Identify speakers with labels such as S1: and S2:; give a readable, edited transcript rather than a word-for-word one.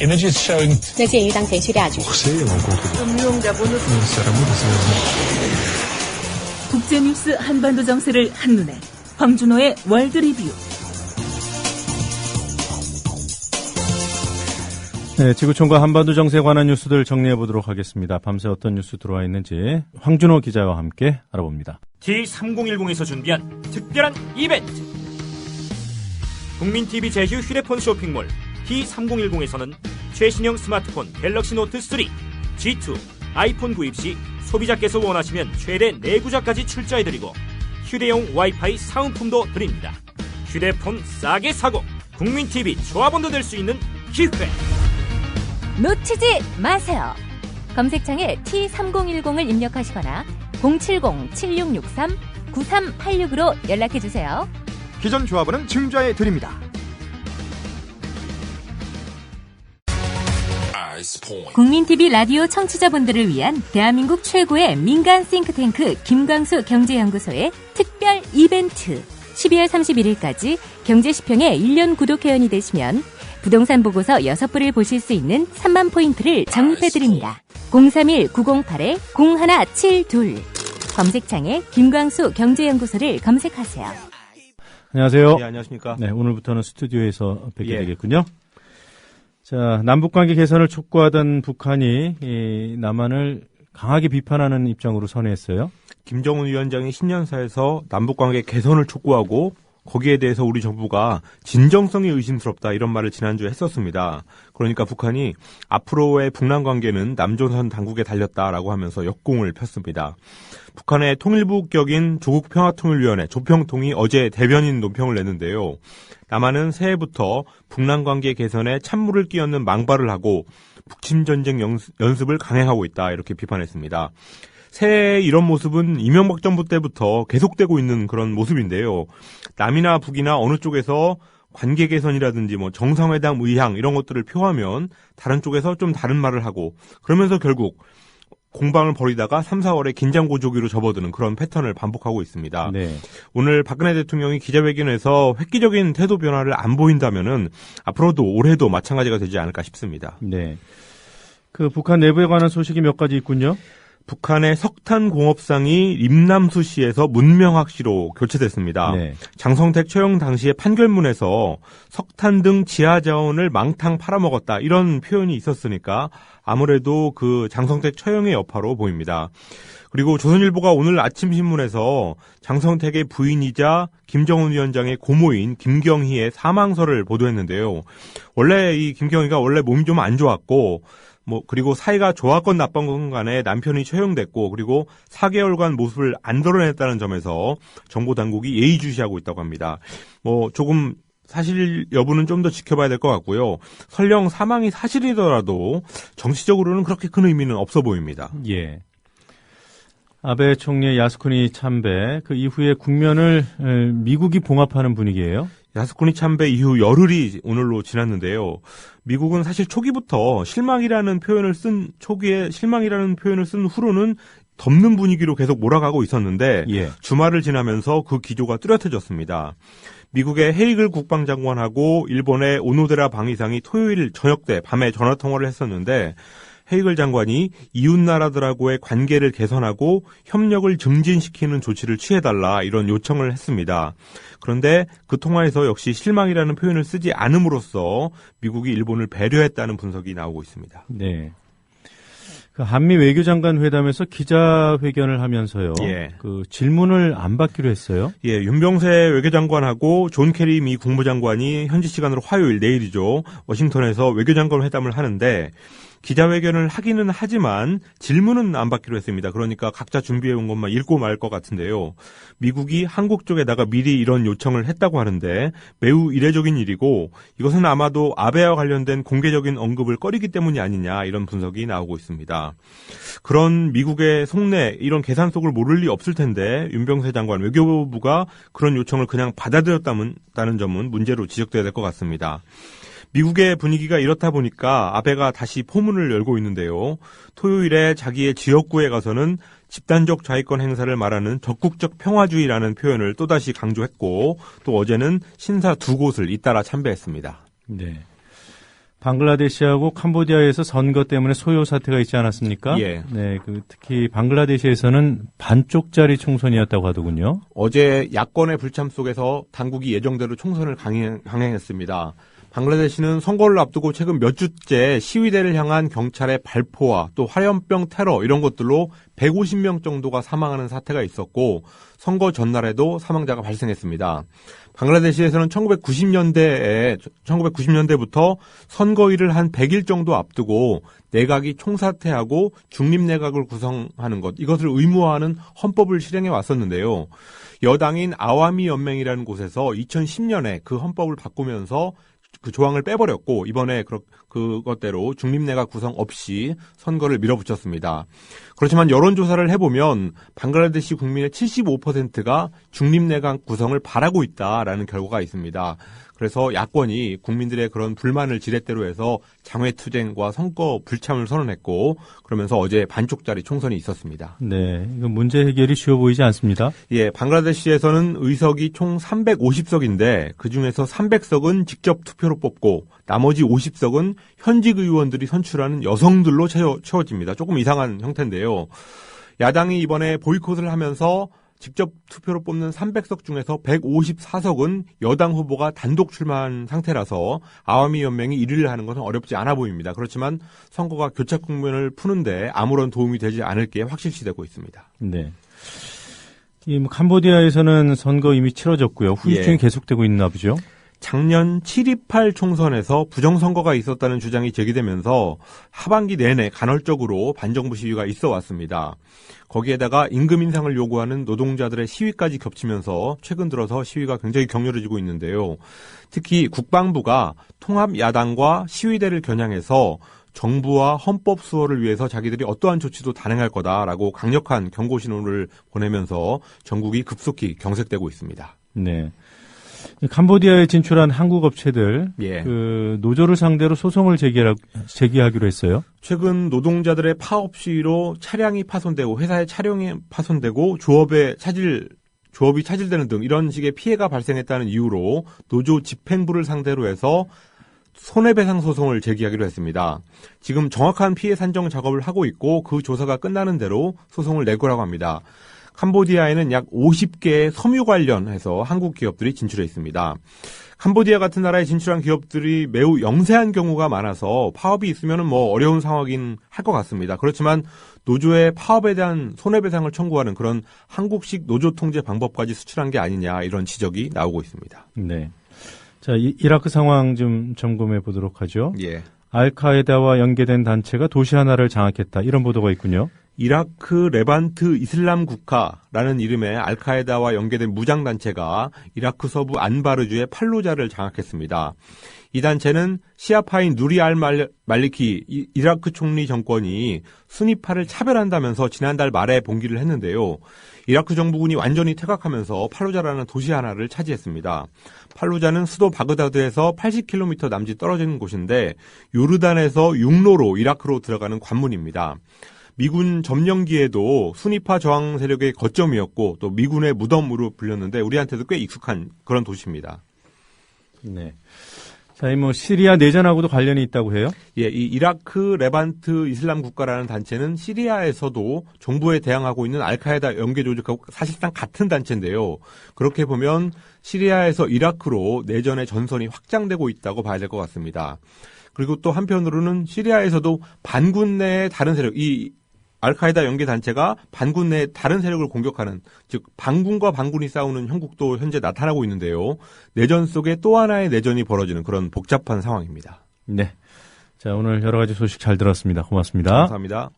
S1: 这鉴于当前需大局，
S2: 국제뉴스 한반도 정세를 한눈에 황준호의 월드 리뷰.
S3: 네, 지구촌과 한반도 정세에 관한 뉴스들 정리해보도록 하겠습니다. 밤새 어떤 뉴스 들어와 있는지 황준호 기자와 함께 알아봅니다.
S4: T3010에서 준비한 특별한 이벤트. 국민TV 제휴 휴대폰 쇼핑몰 T3010에서는 최신형 스마트폰 갤럭시 노트 3, G2, 아이폰 구입 시 소비자께서 원하시면 최대 4구자까지 출자해드리고 휴대용 와이파이 사은품도 드립니다. 휴대폰 싸게 사고 국민TV 조합원도 될 수 있는 기회.
S5: 놓치지 마세요. 검색창에 T3010을 입력하시거나 070-7663-9386으로 연락해주세요.
S6: 기존 조합원은 증자해 드립니다.
S5: 국민TV 라디오 청취자분들을 위한 대한민국 최고의 민간 싱크탱크 김광수 경제연구소의 특별 이벤트. 12월 31일까지 경제시평의 1년 구독회원이 되시면 부동산 보고서 6부를 보실 수 있는 3만 포인트를 적립해드립니다. 031-908-0172 검색창에 김광수 경제연구소를 검색하세요.
S3: 안녕하세요.
S7: 네, 안녕하십니까.
S3: 네, 오늘부터는 스튜디오에서 뵙게 되겠군요. 자, 남북관계 개선을 촉구하던 북한이 이 남한을 강하게 비판하는 입장으로 선회했어요.
S7: 김정은 위원장이 신년사에서 남북관계 개선을 촉구하고 거기에 대해서 우리 정부가 진정성이 의심스럽다 이런 말을 지난주에 했었습니다. 그러니까 북한이 앞으로의 북남 관계는 남조선 당국에 달렸다라고 하면서 역공을 폈습니다. 북한의 통일부 격인 조국평화통일위원회 조평통이 어제 대변인 논평을 냈는데요. 남한은 새해부터 북남 관계 개선에 찬물을 끼얹는 망발을 하고 북침전쟁 연습을 강행하고 있다 이렇게 비판했습니다. 새해 이런 모습은 이명박 정부 때부터 계속되고 있는 그런 모습인데요. 남이나 북이나 어느 쪽에서 관계 개선이라든지 뭐 정상회담 의향 이런 것들을 표하면 다른 쪽에서 좀 다른 말을 하고 그러면서 결국 공방을 벌이다가 3, 4월에 긴장고조기로 접어드는 그런 패턴을 반복하고 있습니다.
S3: 네.
S7: 오늘 박근혜 대통령이 기자회견에서 획기적인 태도 변화를 안 보인다면은 앞으로도 올해도 마찬가지가 되지 않을까 싶습니다.
S3: 네. 그 북한 내부에 관한 소식이 몇 가지 있군요.
S7: 북한의 석탄 공업상이 림남수시에서 문명학시로 교체됐습니다.
S3: 네.
S7: 장성택 처형 당시의 판결문에서 석탄 등 지하 자원을 망탕 팔아먹었다 이런 표현이 있었으니까 아무래도 그 장성택 처형의 여파로 보입니다. 그리고 조선일보가 오늘 아침 신문에서 장성택의 부인이자 김정은 위원장의 고모인 김경희의 사망설을 보도했는데요. 원래 이 김경희가 원래 몸이 좀 안 좋았고 그리고 사이가 좋았건 나빴건 간에 남편이 처형됐고, 그리고 4개월간 모습을 안 드러냈다는 점에서 정보당국이 예의주시하고 있다고 합니다. 조금 사실 여부는 좀 더 지켜봐야 될 것 같고요. 설령 사망이 사실이더라도 정치적으로는 그렇게 큰 의미는 없어 보입니다.
S3: 예. 아베 총리의 야스쿠니 참배, 그 이후에 국면을 미국이 봉합하는 분위기예요?
S7: 야스쿠니 참배 이후 열흘이 오늘로 지났는데요. 미국은 사실 초기에 실망이라는 표현을 쓴 후로는 덮는 분위기로 계속 몰아가고 있었는데 주말을 지나면서 그 기조가 뚜렷해졌습니다. 미국의 헤이글 국방장관하고 일본의 오노데라 방위상이 토요일 저녁 때 밤에 전화통화를 했었는데 헤이글 장관이 이웃나라들하고의 관계를 개선하고 협력을 증진시키는 조치를 취해달라 이런 요청을 했습니다. 그런데 그 통화에서 역시 실망이라는 표현을 쓰지 않음으로써 미국이 일본을 배려했다는 분석이 나오고 있습니다.
S3: 네. 그 한미 외교장관 회담에서 기자회견을 하면서요. 그 질문을 안 받기로 했어요.
S7: 예, 윤병세 외교장관하고 존 케리 미 국무장관이 현지 시간으로 화요일 내일이죠. 워싱턴에서 외교장관 회담을 하는데 기자회견을 하기는 하지만 질문은 안 받기로 했습니다. 그러니까 각자 준비해온 것만 읽고 말 것 같은데요. 미국이 한국 쪽에다가 미리 이런 요청을 했다고 하는데 매우 이례적인 일이고 이것은 아마도 아베와 관련된 공개적인 언급을 꺼리기 때문이 아니냐 이런 분석이 나오고 있습니다. 그런 미국의 속내 이런 계산 속을 모를 리 없을 텐데 윤병세 장관 외교부가 그런 요청을 그냥 받아들였다는 점은 문제로 지적돼야 될 것 같습니다. 미국의 분위기가 이렇다 보니까 아베가 다시 포문을 열고 있는데요. 토요일에 자기의 지역구에 가서는 집단적 자위권 행사를 말하는 적국적 평화주의라는 표현을 또다시 강조했고 또 어제는 신사 2곳을 잇따라 참배했습니다.
S3: 네. 방글라데시하고 캄보디아에서 선거 때문에 소요 사태가 있지 않았습니까?
S7: 예.
S3: 네, 특히 방글라데시에서는 반쪽짜리 총선이었다고 하더군요.
S7: 어제 야권의 불참 속에서 당국이 예정대로 총선을 강행했습니다. 방글라데시는 선거를 앞두고 최근 몇 주째 시위대를 향한 경찰의 발포와 또 화염병 테러 이런 것들로 150명 정도가 사망하는 사태가 있었고 선거 전날에도 사망자가 발생했습니다. 방글라데시에서는 1990년대부터 선거일을 한 100일 정도 앞두고 내각이 총사퇴하고 중립내각을 구성하는 것, 이것을 의무화하는 헌법을 실행해 왔었는데요. 여당인 아와미 연맹이라는 곳에서 2010년에 그 헌법을 바꾸면서 그 조항을 빼버렸고 이번에 그것대로 중립내각 구성 없이 선거를 밀어붙였습니다. 그렇지만 여론조사를 해보면 방글라데시 국민의 75%가 중립내각 구성을 바라고 있다라는 결과가 있습니다. 그래서 야권이 국민들의 그런 불만을 지렛대로 해서 장외투쟁과 선거 불참을 선언했고 그러면서 어제 반쪽짜리 총선이 있었습니다.
S3: 네, 이거 문제 해결이 쉬워 보이지 않습니다.
S7: 예, 방글라데시에서는 의석이 총 350석인데 그중에서 300석은 직접 투표로 뽑고 나머지 50석은 현직 의원들이 선출하는 여성들로 채워집니다. 조금 이상한 형태인데요. 야당이 이번에 보이콧을 하면서 직접 투표로 뽑는 300석 중에서 154석은 여당 후보가 단독 출마한 상태라서 아와미 연맹이 1위를 하는 것은 어렵지 않아 보입니다. 그렇지만 선거가 교착 국면을 푸는데 아무런 도움이 되지 않을 게 확실시되고 있습니다.
S3: 네. 캄보디아에서는 선거 이미 치러졌고요. 후유증이 계속되고 있나 보죠?
S7: 작년 7.28 총선에서 부정선거가 있었다는 주장이 제기되면서 하반기 내내 간헐적으로 반정부 시위가 있어 왔습니다. 거기에다가 임금 인상을 요구하는 노동자들의 시위까지 겹치면서 최근 들어서 시위가 굉장히 격렬해지고 있는데요. 특히 국방부가 통합야당과 시위대를 겨냥해서 정부와 헌법 수호를 위해서 자기들이 어떠한 조치도 단행할 거다라고 강력한 경고 신호를 보내면서 전국이 급속히 경색되고 있습니다.
S3: 네. 캄보디아에 진출한 한국 업체들 노조를 상대로 소송을 제기하기로 했어요.
S7: 최근 노동자들의 파업 시위로 차량이 파손되고 회사의 차량이 파손되고 조업이 차질되는 등 이런 식의 피해가 발생했다는 이유로 노조 집행부를 상대로 해서 손해배상 소송을 제기하기로 했습니다. 지금 정확한 피해 산정 작업을 하고 있고 그 조사가 끝나는 대로 소송을 낼 거라고 합니다. 캄보디아에는 약 50개의 섬유 관련해서 한국 기업들이 진출해 있습니다. 캄보디아 같은 나라에 진출한 기업들이 매우 영세한 경우가 많아서 파업이 있으면 어려운 상황이긴 할 것 같습니다. 그렇지만 노조의 파업에 대한 손해배상을 청구하는 그런 한국식 노조 통제 방법까지 수출한 게 아니냐 이런 지적이 나오고 있습니다.
S3: 네. 자, 이라크 상황 좀 점검해 보도록 하죠.
S7: 예.
S3: 알카에다와 연계된 단체가 도시 하나를 장악했다. 이런 보도가 있군요.
S7: 이라크 레반트 이슬람 국가라는 이름의 알카에다와 연계된 무장단체가 이라크 서부 안바르주의 팔루자를 장악했습니다. 이 단체는 시아파인 누리 알 말리키 이라크 총리 정권이 수니파를 차별한다면서 지난달 말에 봉기를 했는데요. 이라크 정부군이 완전히 퇴각하면서 팔루자라는 도시 하나를 차지했습니다. 팔루자는 수도 바그다드에서 80km 남짓 떨어지는 곳인데 요르단에서 육로로 이라크로 들어가는 관문입니다. 미군 점령기에도 수니파 저항 세력의 거점이었고 또 미군의 무덤으로 불렸는데 우리한테도 꽤 익숙한 그런 도시입니다.
S3: 네. 자, 시리아 내전하고도 관련이 있다고 해요?
S7: 예, 이 이라크 레반트 이슬람 국가라는 단체는 시리아에서도 정부에 대항하고 있는 알카에다 연계 조직하고 사실상 같은 단체인데요. 그렇게 보면 시리아에서 이라크로 내전의 전선이 확장되고 있다고 봐야 될 것 같습니다. 그리고 또 한편으로는 시리아에서도 반군 내의 다른 세력, 이 알카에다 연계 단체가 반군 내의 다른 세력을 공격하는, 즉 반군과 반군이 싸우는 형국도 현재 나타나고 있는데요. 내전 속에 또 하나의 내전이 벌어지는 그런 복잡한 상황입니다.
S3: 네. 자, 오늘 여러 가지 소식 잘 들었습니다. 고맙습니다.
S7: 감사합니다.